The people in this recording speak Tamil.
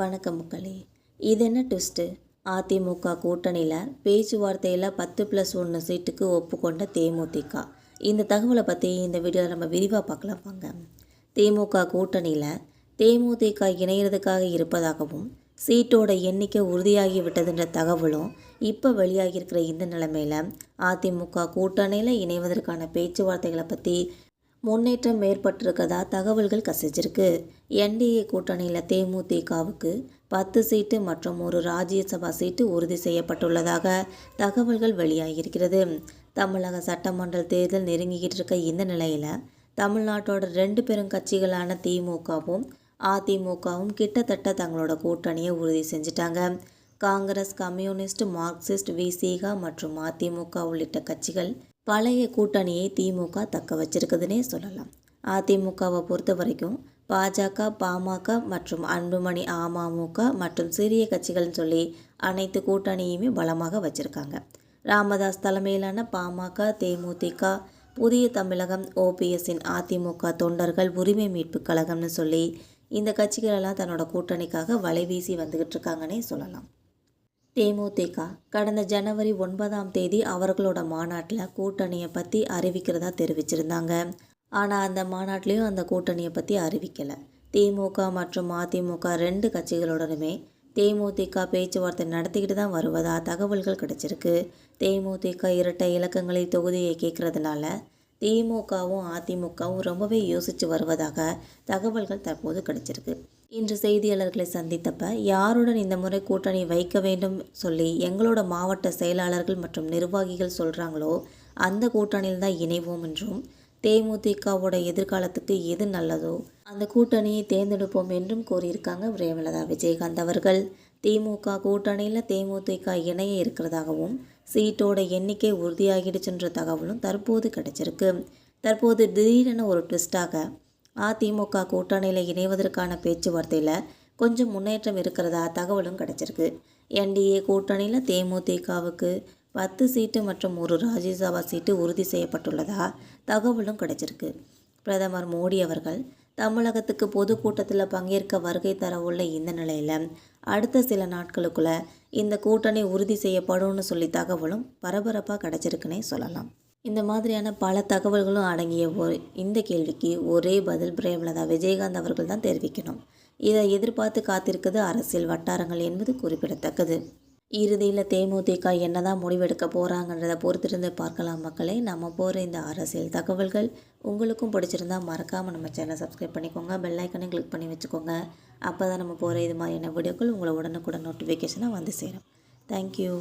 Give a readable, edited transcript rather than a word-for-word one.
வணக்கம் மக்களே. இது என்ன ட்விஸ்ட்டு? அதிமுக கூட்டணியில் பேச்சுவார்த்தையில் 10+1 சீட்டுக்கு ஒப்புக்கொண்ட தேமுதிக. இந்த தகவலை பற்றி இந்த வீடியோவில் நம்ம விரிவாக பார்க்கலாம் வாங்க. திமுக கூட்டணியில் தேமுதிக இணைகிறதுக்காக இருப்பதாகவும் சீட்டோட எண்ணிக்கை உறுதியாகி விட்டதுன்ற தகவலும் இப்போ வெளியாகியிருக்கிற இந்த நிலைமையில் அதிமுக கூட்டணியில் இணைவதற்கான பேச்சுவார்த்தைகளை பற்றி முன்னேற்றம் ஏற்பட்டிருக்கதா தகவல்கள் கசிச்சிருக்கு. என்டிஏ கூட்டணியில் தேமுதிகவுக்கு 10 சீட்டு மற்றும் ஒரு ராஜ்யசபா சீட்டு உறுதி செய்யப்பட்டுள்ளதாக தகவல்கள் வெளியாகியிருக்கிறது. தமிழக சட்டமன்ற தேர்தல் நெருங்கிக்கிட்டு இருக்க இந்த நிலையில் தமிழ்நாட்டோட 2 பெருங்கட்சிகளான திமுகவும் அதிமுகவும் கிட்டத்தட்ட தங்களோட கூட்டணியை உறுதி செஞ்சிட்டாங்க. காங்கிரஸ், கம்யூனிஸ்ட், மார்க்சிஸ்ட், விசிக மற்றும் அதிமுக உள்ளிட்ட கட்சிகள் பழைய கூட்டணியை திமுக தக்க வச்சிருக்குதுன்னே சொல்லலாம். அதிமுகவை பொறுத்த வரைக்கும் பாஜக, பாமக மற்றும் அன்புமணி அமமுக மற்றும் சிறிய கட்சிகள்னு சொல்லி அனைத்து கூட்டணியுமே பலமாக வச்சுருக்காங்க. ராமதாஸ் தலைமையிலான பாமக, தேமுதிக, புதிய தமிழகம், ஓபிஎஸ்ஸின் அதிமுக தொண்டர்கள், உரிமை மீட்பு கழகம்னு சொல்லி இந்த கட்சிகளெல்லாம் தன்னோட கூட்டணிக்காக வலைவீசி வந்துக்கிட்டு இருக்காங்கன்னே சொல்லலாம். தேமுதிக கடந்த ஜனவரி 9ஆம் தேதி அவர்களோட மாநாட்டில் கூட்டணியை பற்றி அறிவிக்கிறதா தெரிவிச்சிருந்தாங்க. ஆனால் அந்த மாநாட்டிலையும் அந்த கூட்டணியை பற்றி அறிவிக்கலை. திமுக மற்றும் அதிமுக 2 கட்சிகளுடனுமே தேமுதிக பேச்சுவார்த்தை நடத்திக்கிட்டு தான் வருவதா தகவல்கள் கிடைச்சிருக்கு. தேமுதிக இரட்டை இலக்கங்களில் தொகுதியை கேட்கறதுனால திமுகவும் அதிமுகவும் ரொம்பவே யோசித்து வருவதாக தகவல்கள் தற்போது கிடைச்சிருக்கு. இன்று செய்தியாளர்களை சந்தித்தப்ப யாருடன் இந்த முறை கூட்டணி வைக்க வேண்டும் சொல்லி எங்களோட மாவட்ட செயலாளர்கள் மற்றும் நிர்வாகிகள் சொல்கிறாங்களோ அந்த கூட்டணியில் தான் இணைவோம் என்றும், தேமுதிகவோட எதிர்காலத்துக்கு எது நல்லதோ அந்த கூட்டணியை தேர்ந்தெடுப்போம் என்றும் கூறியிருக்காங்க பிரேமலதா விஜயகாந்த் அவர்கள். திமுக கூட்டணியில் தேமுதிக இணைய இருக்கிறதாகவும் சீட்டோட எண்ணிக்கை உறுதியாகிடுச்சுன்ற தகவலும் தற்போது கிடைச்சிருக்கு. தற்போது திடீரென ஒரு ட்விஸ்டாக அதிமுக கூட்டணியில் இணைவதற்கான பேச்சுவார்த்தையில் கொஞ்சம் முன்னேற்றம் இருக்கிறதா தகவலும் கிடைச்சிருக்கு. என்டிஏ கூட்டணியில் தேமுதிகவுக்கு 10 சீட்டு மற்றும் ஒரு ராஜ்யசபா சீட்டு உறுதி செய்யப்பட்டுள்ளதா தகவலும் கிடைச்சிருக்கு. பிரதமர் மோடி அவர்கள் தமிழகத்துக்கு பொதுக்கூட்டத்தில் பங்கேற்க வருகை தர உள்ள இந்த நிலையில் அடுத்த சில நாட்களுக்குள்ளே இந்த கூட்டணி உறுதி செய்யப்படும்னு சொல்லி தகவலும் பரபரப்பாக கிடைச்சிருக்குன்னே சொல்லலாம். இந்த மாதிரியான பல தகவல்களும் அடங்கிய இந்த கேள்விக்கு ஒரே பதில் பிரேமலதா விஜயகாந்த் அவர்கள் தான் தெரிவிக்கணும். இதை எதிர்பார்த்து காத்திருக்குது அரசியல் வட்டாரங்கள் என்பது குறிப்பிடத்தக்கது. இறுதியில் தேமுதிக என்னதான் முடிவெடுக்க போகிறாங்கன்றதை பொறுத்திருந்து பார்க்கலாம் மக்களே. நம்ம போகிற இந்த அரசியல் தகவல்கள் உங்களுக்கும் பிடிச்சிருந்தா மறக்காமல் நம்ம சேனலை சப்ஸ்கிரைப் பண்ணிக்கோங்க, பெல் ஐக்கனை கிளிக் பண்ணி வச்சுக்கோங்க. அப்போ தான் நம்ம போகிற இது மாதிரியான வீடியோக்கள் உங்களை உடனுக்குடன் நோட்டிஃபிகேஷனாக வந்து சேரும். தேங்க்யூ.